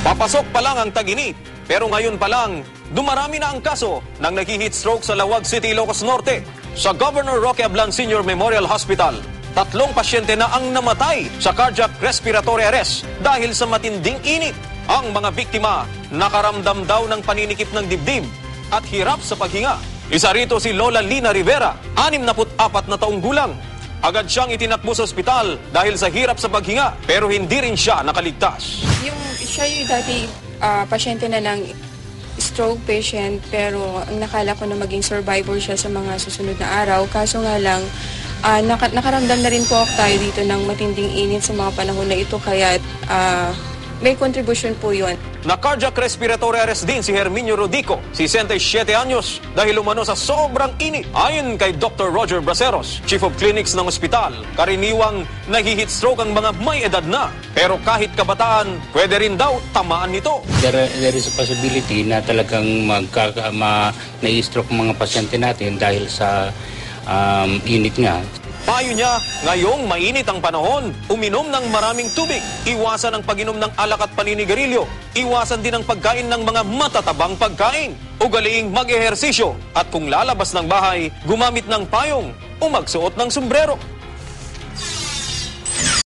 Papasok pa lang ang tag-init, pero ngayon pa lang, dumarami na ang kaso ng nag-heat stroke sa Lawag City, Ilocos Norte. Sa Governor Roque Ablan Sr. Memorial Hospital, 3 pasyente na ang namatay sa cardiac respiratory arrest dahil sa matinding init. Ang mga biktima nakaramdam daw ng paninikip ng dibdib at hirap sa paghinga. Isa rito si Lola Lina Rivera, 64 na taong gulang. Agad siyang itinakbo sa ospital dahil sa hirap sa paghinga, pero hindi rin siya nakaligtas. Siya yung dati pasyente na ng stroke patient, pero ang nakala ko na maging survivor siya sa mga susunod na araw. Kaso nga lang, nakaramdam na rin po tayo dito ng matinding init sa mga panahon na ito, kaya may contribution po yun. Na-cardiac respiratory arrest din si Herminio Rodico, 67 anyos, dahil umano sa sobrang init. Ayon kay Dr. Roger Braceros, Chief of Clinics ng ospital, karaniwang nag-heat stroke ang mga may edad na. Pero kahit kabataan, pwede rin daw tamaan nito. There is a possibility na talagang na-stroke mga pasyente natin dahil sa init nga. Payo niya, ngayong mainit ang panahon, uminom ng maraming tubig, iwasan ang pag-inom ng alak at paninigarilyo, iwasan din ang pagkain ng mga matatabang pagkain, ugaliing mag-ehersisyo, at kung lalabas ng bahay, gumamit ng payong o magsuot ng sombrero.